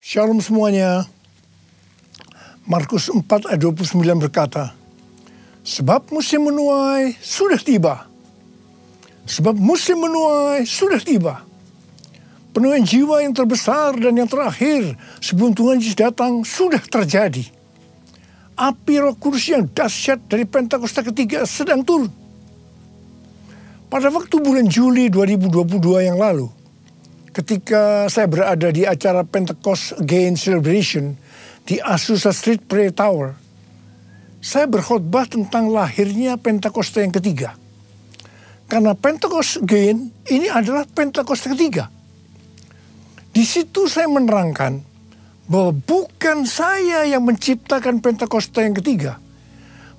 Shalom semuanya. Markus 4 ayat 29 berkata, sebab musim menuai sudah tiba. Sebab musim menuai sudah tiba. Penuaian jiwa yang terbesar dan yang terakhir sebelum Tuhan Yesus datang sudah terjadi. Api Roh Kudus yang dahsyat dari Pentakosta ketiga sedang turun. Pada waktu bulan Juli 2022 yang lalu, ketika saya berada di acara Pentecost Again Celebration di Azusa Street Prayer Tower, saya berkhotbah tentang lahirnya Pentakosta yang ketiga. Karena Pentecost Again ini adalah Pentakosta ketiga. Di situ saya menerangkan bahwa bukan saya yang menciptakan Pentakosta yang ketiga,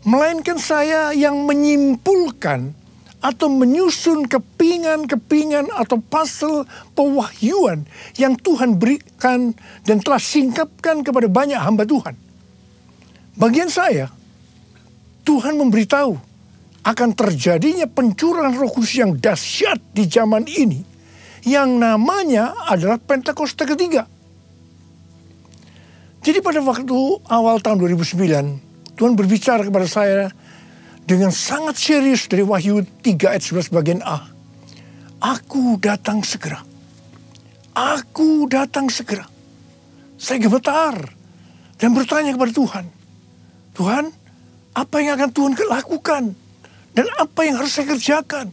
melainkan saya yang menyimpulkan atau menyusun kepingan-kepingan atau puzzle pewahyuan yang Tuhan berikan dan telah singkapkan kepada banyak hamba Tuhan. Bagian saya, Tuhan memberitahu akan terjadinya pencurahan Roh Kudus yang dahsyat di zaman ini, yang namanya adalah Pentakosta ketiga. Jadi pada waktu awal tahun 2009, Tuhan berbicara kepada saya dengan sangat serius dari Wahyu 3 ayat 11 bagian A. Aku datang segera. Aku datang segera. Saya gemetar dan bertanya kepada Tuhan. Tuhan, apa yang akan Tuhan lakukan? Dan apa yang harus saya kerjakan?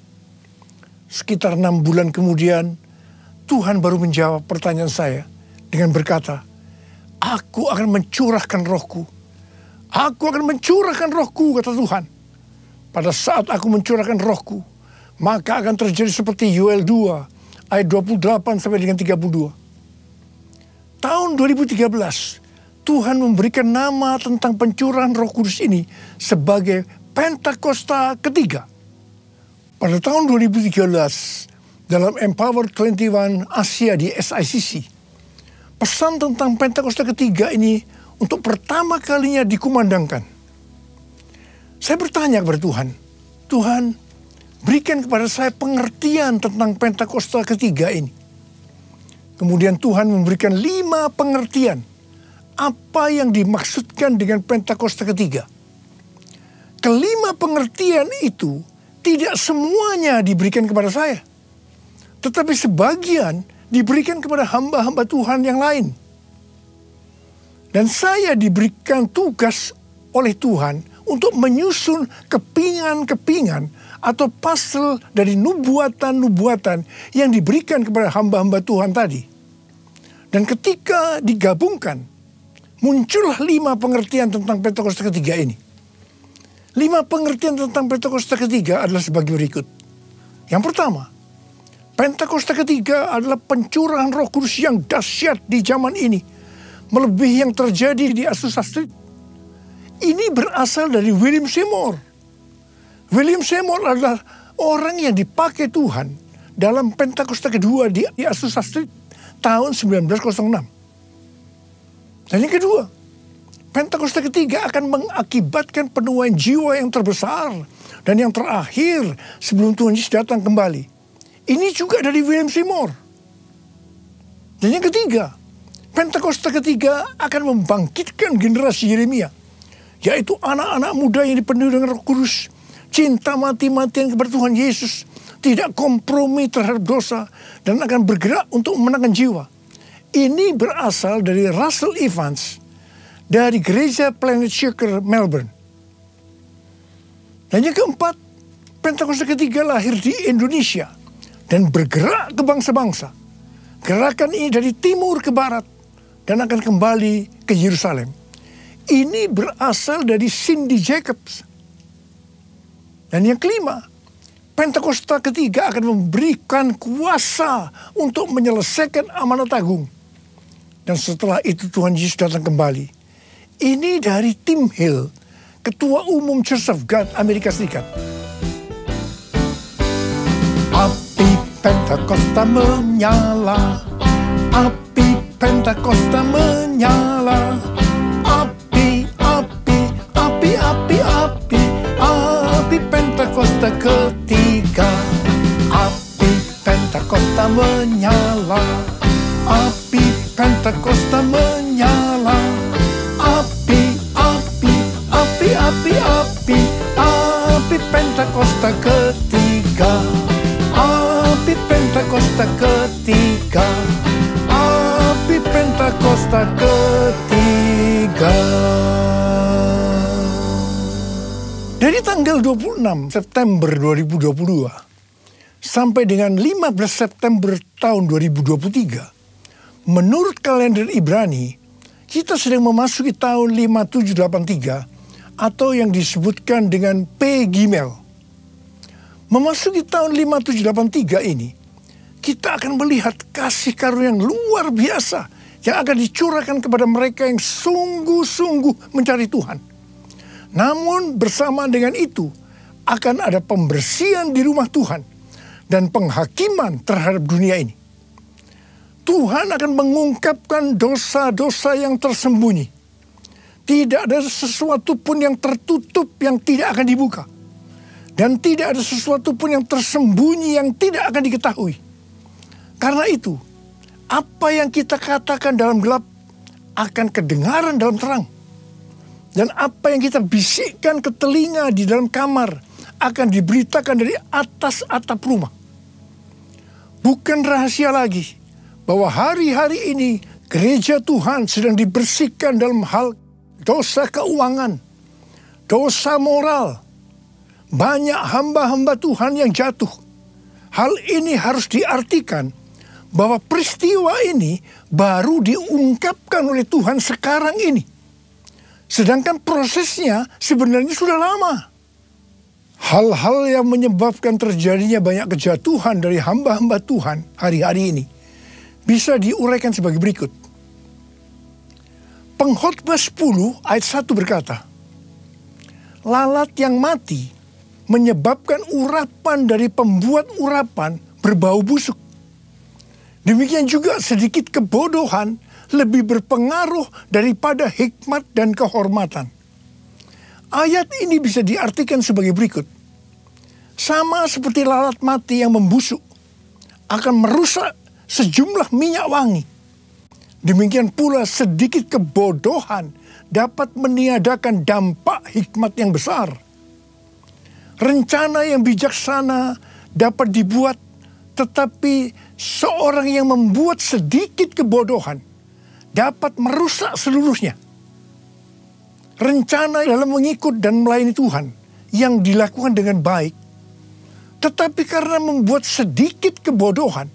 Sekitar 6 bulan kemudian, Tuhan baru menjawab pertanyaan saya dengan berkata, aku akan mencurahkan rohku. Aku akan mencurahkan rohku, kata Tuhan. Pada saat aku mencurahkan rohku, maka akan terjadi seperti Yoel 2 ayat 28 sampai dengan 32. Tahun 2013, Tuhan memberikan nama tentang pencurahan Roh Kudus ini sebagai Pentakosta ketiga. Pada tahun 2013, dalam Empower 21 Asia di SICC, pesan tentang Pentakosta ketiga ini untuk pertama kalinya dikumandangkan. Saya bertanya kepada Tuhan, Tuhan, berikan kepada saya pengertian tentang Pentakosta ketiga ini. Kemudian Tuhan memberikan 5 pengertian apa yang dimaksudkan dengan Pentakosta ketiga. Kelima pengertian itu tidak semuanya diberikan kepada saya, tetapi sebagian diberikan kepada hamba-hamba Tuhan yang lain. Dan saya diberikan tugas oleh Tuhan untuk menyusun kepingan-kepingan atau puzzle dari nubuatan-nubuatan yang diberikan kepada hamba-hamba Tuhan tadi. Dan ketika digabungkan, muncullah 5 pengertian tentang Pentakosta ketiga ini. 5 pengertian tentang Pentakosta ketiga adalah sebagai berikut. Yang pertama, Pentakosta ketiga adalah pencurahan Roh Kudus yang dahsyat di zaman ini, melebihi yang terjadi di Azusa Street. Ini berasal dari William Seymour. William Seymour adalah orang yang dipakai Tuhan dalam Pentakosta kedua di Azusa Street tahun 1906. Dan yang kedua, Pentakosta ketiga akan mengakibatkan penuaian jiwa yang terbesar dan yang terakhir sebelum Tuhan Yesus datang kembali. Ini juga dari William Seymour. Dan yang ketiga, Pentakosta ketiga akan membangkitkan generasi Yeremia, yaitu anak-anak muda yang dipenuhi dengan Roh Kudus, cinta mati-matian kepada Tuhan Yesus, tidak kompromi terhadap dosa, dan akan bergerak untuk memenangkan jiwa. Ini berasal dari Russell Evans, dari Gereja Planet Shaker, Melbourne. Dan yang keempat, Pentakosta ketiga lahir di Indonesia, dan bergerak ke bangsa-bangsa. Gerakan ini dari timur ke barat, dan akan kembali ke Yerusalem. Ini berasal dari Cindy Jacobs. Dan yang kelima, Pentakosta ketiga akan memberikan kuasa untuk menyelesaikan amanat agung. Dan setelah itu Tuhan Yesus datang kembali. Ini dari Tim Hill, Ketua Umum Church of God Amerika Serikat. Api Pentakosta menyala, api Pentakosta menyala. Api Pentakosta ketiga, api Pentakosta menyala, api Pentakosta menyala. Pentakosta ketiga, api Pentakosta ketiga, api Pentakosta ketiga. Dari tanggal 26 September 2022 sampai dengan 15 September tahun 2023, menurut kalender Ibrani, kita sedang memasuki tahun 5783 atau yang disebutkan dengan P Gimel. Memasuki tahun 5783 ini, kita akan melihat kasih karunia yang luar biasa yang akan dicurahkan kepada mereka yang sungguh-sungguh mencari Tuhan. Namun bersama dengan itu akan ada pembersihan di rumah Tuhan dan penghakiman terhadap dunia ini. Tuhan akan mengungkapkan dosa-dosa yang tersembunyi. Tidak ada sesuatu pun yang tertutup yang tidak akan dibuka. Dan tidak ada sesuatu pun yang tersembunyi yang tidak akan diketahui. Karena itu, apa yang kita katakan dalam gelap akan kedengaran dalam terang. Dan apa yang kita bisikkan ke telinga di dalam kamar akan diberitakan dari atas atap rumah. Bukan rahasia lagi bahwa hari-hari ini gereja Tuhan sedang dibersihkan dalam hal dosa keuangan, dosa moral. Banyak hamba-hamba Tuhan yang jatuh. Hal ini harus diartikan bahwa peristiwa ini baru diungkapkan oleh Tuhan sekarang ini. Sedangkan prosesnya sebenarnya sudah lama. Hal-hal yang menyebabkan terjadinya banyak kejatuhan dari hamba-hamba Tuhan hari-hari ini bisa diuraikan sebagai berikut. Pengkhotbah 10 ayat 1 berkata, lalat yang mati menyebabkan urapan dari pembuat urapan berbau busuk. Demikian juga sedikit kebodohan lebih berpengaruh daripada hikmat dan kehormatan. Ayat ini bisa diartikan sebagai berikut. Sama seperti lalat mati yang membusuk akan merusak sejumlah minyak wangi. Demikian pula sedikit kebodohan dapat meniadakan dampak hikmat yang besar. Rencana yang bijaksana dapat dibuat, tetapi seorang yang membuat sedikit kebodohan dapat merusak seluruhnya. Rencana dalam mengikut dan melayani Tuhan yang dilakukan dengan baik, tetapi karena membuat sedikit kebodohan,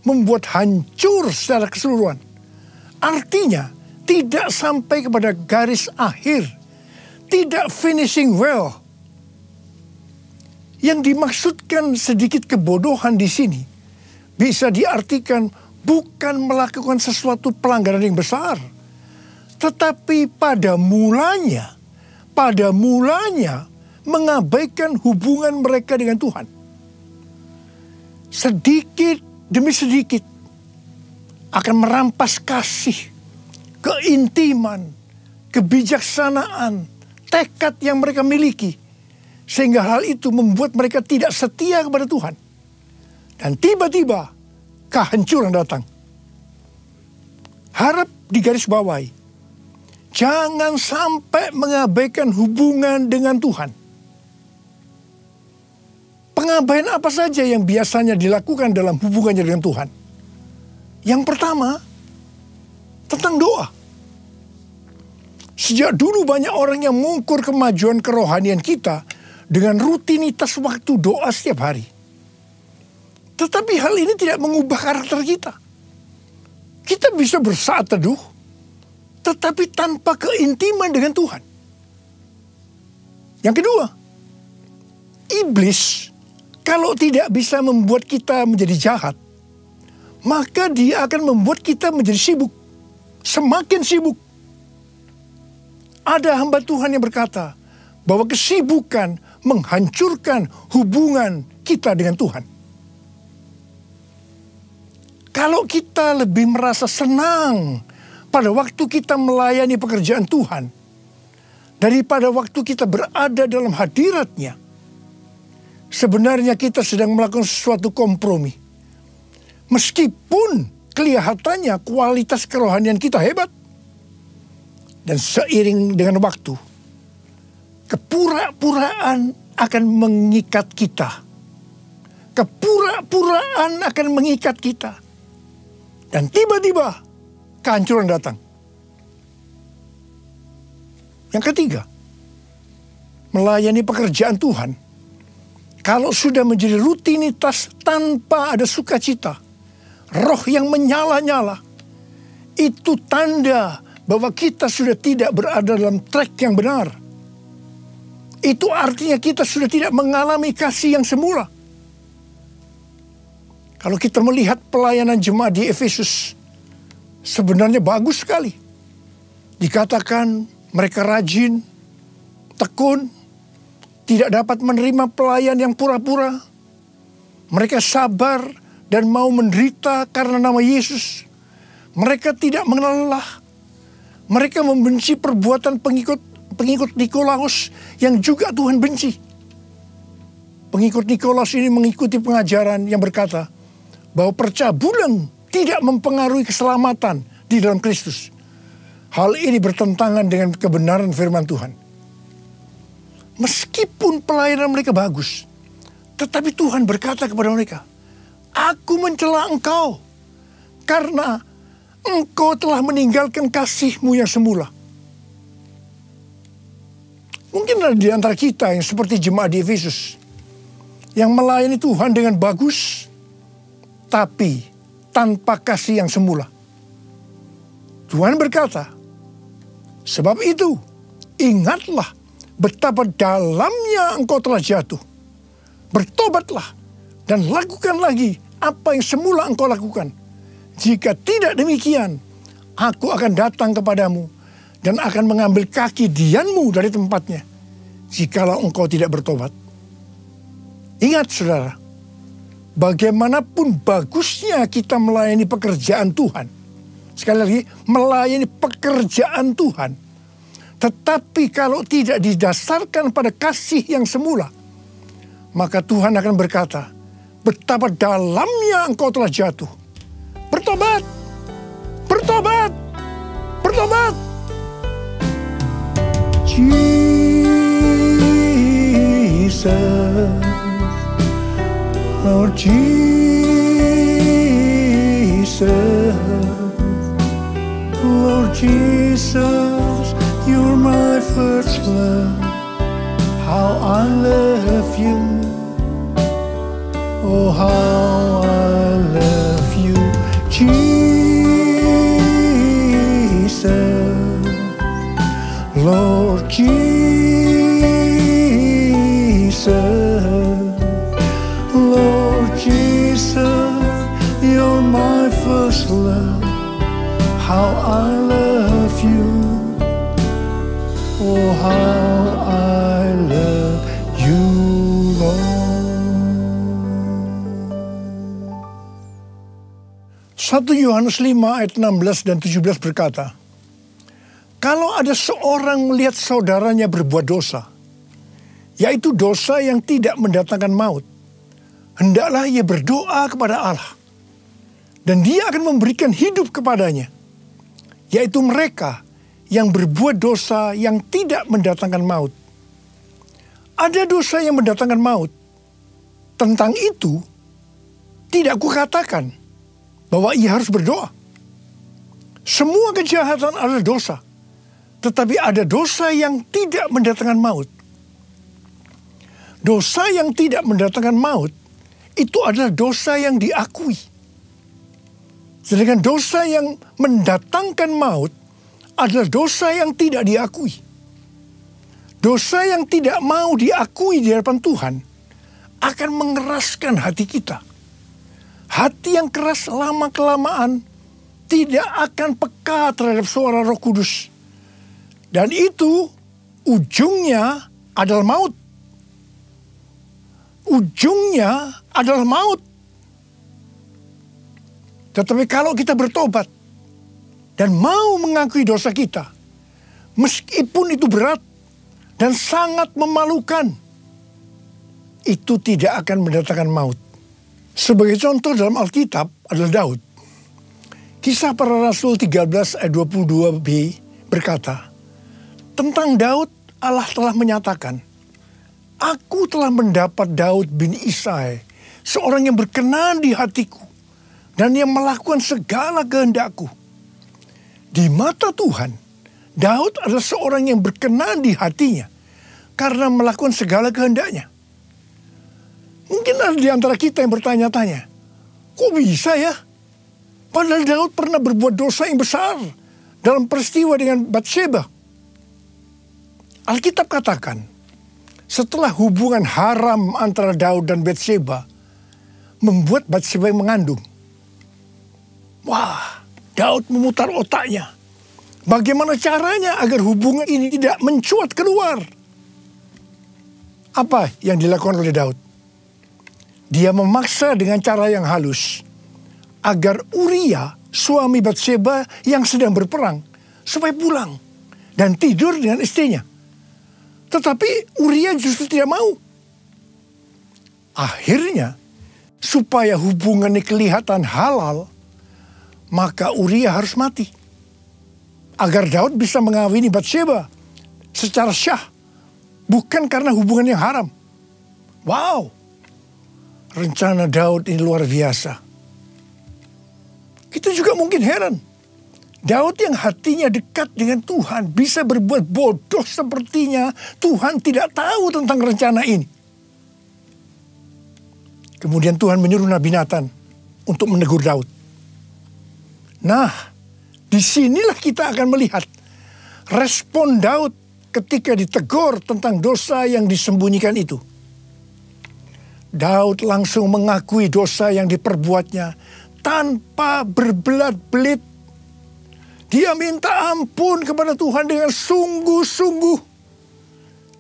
membuat hancur secara keseluruhan. Artinya, tidak sampai kepada garis akhir, tidak finishing well. Yang dimaksudkan sedikit kebodohan di sini bisa diartikan bukan melakukan sesuatu pelanggaran yang besar, tetapi pada mulanya mengabaikan hubungan mereka dengan Tuhan. Sedikit demi sedikit akan merampas kasih, keintiman, kebijaksanaan, tekad yang mereka miliki, sehingga hal itu membuat mereka tidak setia kepada Tuhan. Dan tiba-tiba kehancuran datang. Harap digarisbawahi, jangan sampai mengabaikan hubungan dengan Tuhan. Pengabaian apa saja yang biasanya dilakukan dalam hubungannya dengan Tuhan? Yang pertama, tentang doa. Sejak dulu banyak orang yang mengukur kemajuan kerohanian kita dengan rutinitas waktu doa setiap hari. Tetapi hal ini tidak mengubah karakter kita. Kita bisa bersaat teduh, tetapi tanpa keintiman dengan Tuhan. Yang kedua, iblis kalau tidak bisa membuat kita menjadi jahat, maka dia akan membuat kita menjadi sibuk, semakin sibuk. Ada hamba Tuhan yang berkata bahwa kesibukan menghancurkan hubungan kita dengan Tuhan. Kalau kita lebih merasa senang pada waktu kita melayani pekerjaan Tuhan daripada waktu kita berada dalam hadirat-Nya, sebenarnya kita sedang melakukan sesuatu kompromi. Meskipun kelihatannya kualitas kerohanian kita hebat, dan seiring dengan waktu, kepura-puraan akan mengikat kita. Kepura-puraan akan mengikat kita. Dan tiba-tiba kehancuran datang. Yang ketiga, melayani pekerjaan Tuhan. Kalau sudah menjadi rutinitas tanpa ada sukacita, roh yang menyala-nyala, itu tanda bahwa kita sudah tidak berada dalam track yang benar. Itu artinya kita sudah tidak mengalami kasih yang semula. Kalau kita melihat pelayanan jemaat di Efesus, sebenarnya bagus sekali. Dikatakan mereka rajin, tekun, tidak dapat menerima pelayan yang pura-pura. Mereka sabar dan mau menderita karena nama Yesus. Mereka tidak mengenal lelah. Mereka membenci perbuatan pengikut Nikolaus yang juga Tuhan benci. Pengikut Nikolaus ini mengikuti pengajaran yang berkata bahwa percabulan tidak mempengaruhi keselamatan di dalam Kristus. Hal ini bertentangan dengan kebenaran firman Tuhan. Meskipun pelayanan mereka bagus, tetapi Tuhan berkata kepada mereka, "Aku mencela engkau karena engkau telah meninggalkan kasihmu yang semula." Mungkin ada di antara kita yang seperti jemaat di Efesus, yang melayani Tuhan dengan bagus, tapi tanpa kasih yang semula. Tuhan berkata, "Sebab itu, ingatlah betapa dalamnya engkau telah jatuh. Bertobatlah dan lakukan lagi apa yang semula engkau lakukan. Jika tidak demikian, aku akan datang kepadamu dan akan mengambil kaki dianmu dari tempatnya, jikalau engkau tidak bertobat." Ingat saudara, bagaimanapun bagusnya kita melayani pekerjaan Tuhan, sekali lagi, melayani pekerjaan Tuhan, tetapi kalau tidak didasarkan pada kasih yang semula, maka Tuhan akan berkata, "Betapa dalamnya engkau telah jatuh. Bertobat, bertobat, bertobat." Jesus, Lord Jesus, Lord Jesus, you're my first love. How I love you. Oh, how I love you, Jesus, Lord Jesus, Lord Jesus, you're my first love. How I love you. Oh, how I love you, Lord. 1 Yohanes 5 ayat 16 dan 17 berkata, "Kalau ada seorang melihat saudaranya berbuat dosa, yaitu dosa yang tidak mendatangkan maut, hendaklah ia berdoa kepada Allah, dan Dia akan memberikan hidup kepadanya, yaitu mereka yang berbuat dosa yang tidak mendatangkan maut." Ada dosa yang mendatangkan maut. Tentang itu, tidak kukatakan bahwa ia harus berdoa. Semua kejahatan adalah dosa, tetapi ada dosa yang tidak mendatangkan maut. Dosa yang tidak mendatangkan maut, itu adalah dosa yang diakui. Sedangkan dosa yang mendatangkan maut adalah dosa yang tidak diakui. Dosa yang tidak mau diakui di hadapan Tuhan akan mengeraskan hati kita. Hati yang keras lama-kelamaan tidak akan peka terhadap suara Roh Kudus. Dan itu ujungnya adalah maut. Ujungnya adalah maut. Tetapi kalau kita bertobat dan mau mengakui dosa kita, meskipun itu berat dan sangat memalukan, itu tidak akan mendatangkan maut. Sebagai contoh dalam Alkitab adalah Daud. Kisah Para Rasul 13 ayat 22b berkata, tentang Daud Allah telah menyatakan, Aku telah mendapat Daud bin Isai, seorang yang berkenan di hatiku, dan yang melakukan segala kehendakku. Di mata Tuhan, Daud adalah seorang yang berkenan di hatinya, karena melakukan segala kehendaknya. Mungkin ada di antara kita yang bertanya-tanya, kok bisa ya? Padahal Daud pernah berbuat dosa yang besar dalam peristiwa dengan Batsheba. Alkitab katakan, setelah hubungan haram antara Daud dan Batsheba membuat Batsheba yang mengandung. Wah, Daud memutar otaknya. Bagaimana caranya agar hubungan ini tidak mencuat keluar? Apa yang dilakukan oleh Daud? Dia memaksa dengan cara yang halus agar Uria, suami Batsheba yang sedang berperang, supaya pulang dan tidur dengan istrinya. Tetapi Uria justru tidak mau. Akhirnya, supaya hubungannya kelihatan halal, maka Uria harus mati. Agar Daud bisa mengawini Batsheba secara syah, bukan karena hubungan yang haram. Wow, rencana Daud ini luar biasa. Kita juga mungkin heran. Daud yang hatinya dekat dengan Tuhan bisa berbuat bodoh sepertinya Tuhan tidak tahu tentang rencana ini. Kemudian Tuhan menyuruh Nabi Nathan untuk menegur Daud. Nah, disinilah kita akan melihat respon Daud ketika ditegur tentang dosa yang disembunyikan itu. Daud langsung mengakui dosa yang diperbuatnya tanpa berbelat-belit. Dia minta ampun kepada Tuhan dengan sungguh-sungguh.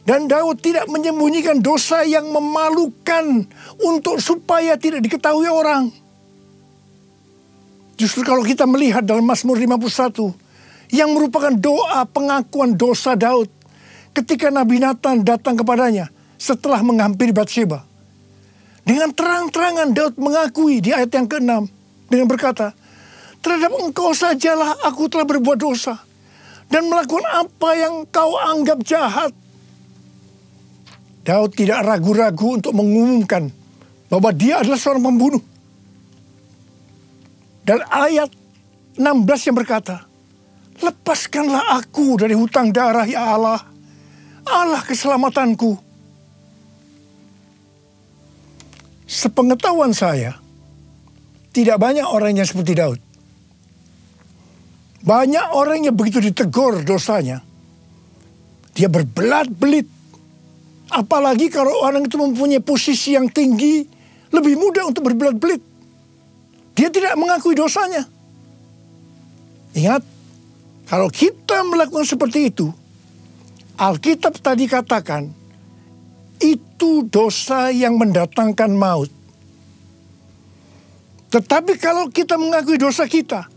Dan Daud tidak menyembunyikan dosa yang memalukan untuk supaya tidak diketahui orang. Justru kalau kita melihat dalam Mazmur 51, yang merupakan doa pengakuan dosa Daud ketika Nabi Nathan datang kepadanya setelah menghampiri Batsheba. Dengan terang-terangan Daud mengakui di ayat yang ke-6 dengan berkata, terhadap engkau sajalah aku telah berbuat dosa dan melakukan apa yang kau anggap jahat. Daud tidak ragu-ragu untuk mengumumkan bahwa dia adalah seorang pembunuh. Dan ayat 16 yang berkata, lepaskanlah aku dari hutang darah ya Allah, Allah keselamatanku. Sepengetahuan saya, tidak banyak orang yang seperti Daud. Banyak orang yang begitu ditegur dosanya, dia berbelat-belit. Apalagi kalau orang itu mempunyai posisi yang tinggi, lebih mudah untuk berbelat-belit. Dia tidak mengakui dosanya. Ingat, kalau kita melakukan seperti itu, Alkitab tadi katakan, itu dosa yang mendatangkan maut. Tetapi kalau kita mengakui dosa kita,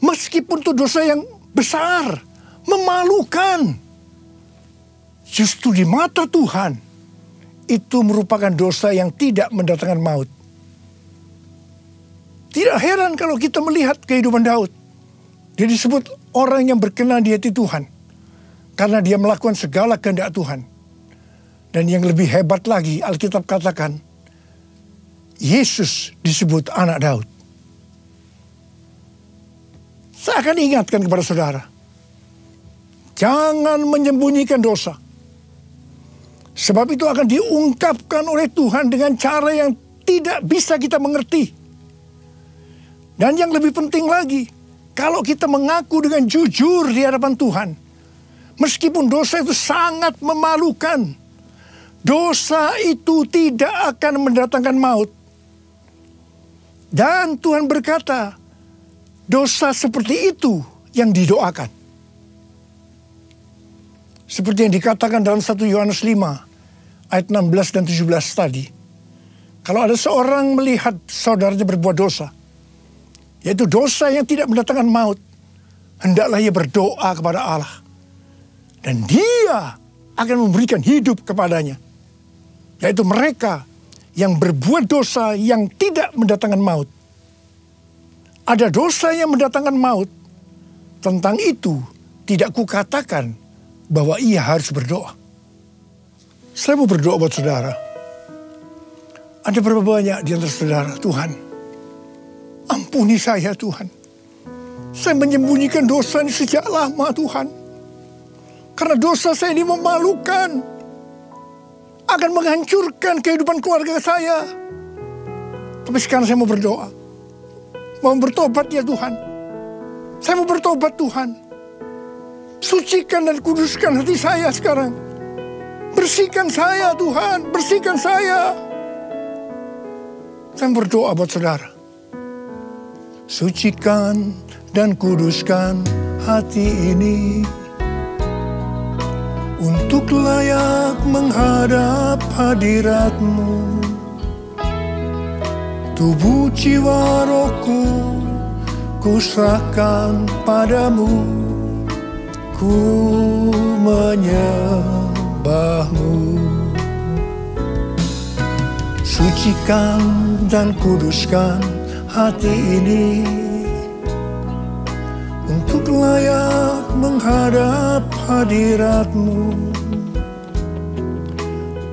meskipun itu dosa yang besar, memalukan, justru di mata Tuhan, itu merupakan dosa yang tidak mendatangkan maut. Tidak heran kalau kita melihat kehidupan Daud. Dia disebut orang yang berkenan di hati Tuhan, karena dia melakukan segala kehendak Tuhan. Dan yang lebih hebat lagi, Alkitab katakan, Yesus disebut anak Daud. Saya akan ingatkan kepada saudara, jangan menyembunyikan dosa. Sebab itu akan diungkapkan oleh Tuhan dengan cara yang tidak bisa kita mengerti. Dan yang lebih penting lagi, kalau kita mengaku dengan jujur di hadapan Tuhan, meskipun dosa itu sangat memalukan, dosa itu tidak akan mendatangkan maut. Dan Tuhan berkata, dosa seperti itu yang didoakan. Seperti yang dikatakan dalam 1 Yohanes 5 ayat 16 dan 17 tadi. Kalau ada seorang melihat saudaranya berbuat dosa, yaitu dosa yang tidak mendatangkan maut, hendaklah ia berdoa kepada Allah. Dan dia akan memberikan hidup kepadanya. Yaitu mereka yang berbuat dosa yang tidak mendatangkan maut. Ada dosa yang mendatangkan maut, tentang itu tidak kukatakan bahwa ia harus berdoa. Saya mau berdoa buat saudara. Ada berapa banyak di antara saudara, Tuhan, ampuni saya Tuhan. Saya menyembunyikan dosa ini sejak lama Tuhan. Karena dosa saya ini memalukan. Akan menghancurkan kehidupan keluarga saya. Tapi sekarang saya mau berdoa. Mau bertobat ya Tuhan. Saya mau bertobat Tuhan. Sucikan dan kuduskan hati saya sekarang. Bersihkan saya Tuhan, bersihkan saya. Saya berdoa buat saudara. Sucikan dan kuduskan hati ini untuk layak menghadap hadirat-Mu. Tubuh jiwa rohku ku serahkan padamu, ku menyembah-Mu. Sucikan dan kuduskan hati ini untuk layak menghadap hadirat-Mu.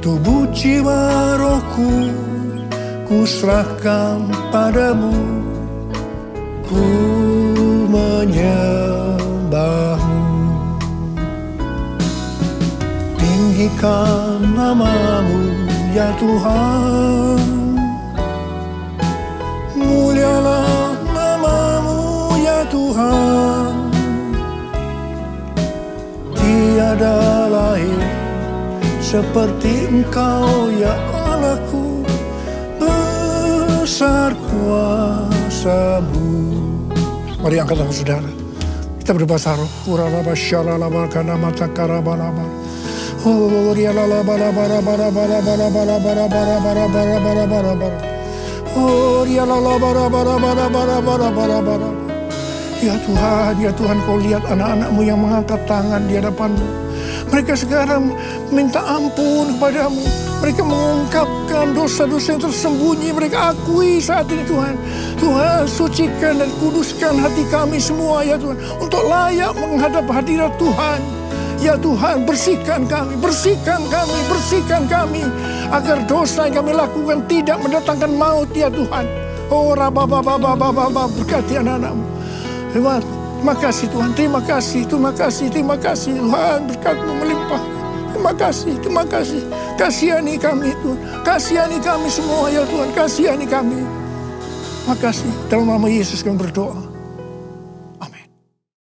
Tubuh jiwa rohku ku serahkan padamu, ku menyembah-Mu. Tinggikan nama-Mu ya Tuhan, mulialah nama-Mu ya Tuhan. Tiada lain seperti Engkau ya Allahku, besar kuasa-Mu. Mari angkat tangan saudara. Kita berbahasa roh. Uralaba syalalaba kana mata karabalaba. Oh, rialaba bara bara bara bara bara bara bara bara bara bara bara bara bara. Oh, rialaba bara bara bara bara bara bara bara. Ya Tuhan, Kau lihat anak-anak-Mu yang mengangkat tangan di hadapan-Mu. Mereka sekarang minta ampun kepadamu. Mereka mengungkapkan dosa-dosa yang tersembunyi. Mereka akui saat ini Tuhan. Tuhan, sucikan dan kuduskan hati kami semua ya Tuhan. Untuk layak menghadap hadirat Tuhan. Ya Tuhan, bersihkan kami, bersihkan kami, bersihkan kami. Agar dosa yang kami lakukan tidak mendatangkan maut ya Tuhan. Oh, rabababababababab, berkati anak-anak-Mu. Terima kasih Tuhan, terima kasih, terima kasih, terima kasih Tuhan, berkat-Mu melimpah. Terima kasih, terima kasih. Kasihani kami Tuhan, kasihani kami semua ya Tuhan, kasihani kami. Terima kasih, dalam nama Yesus kami berdoa.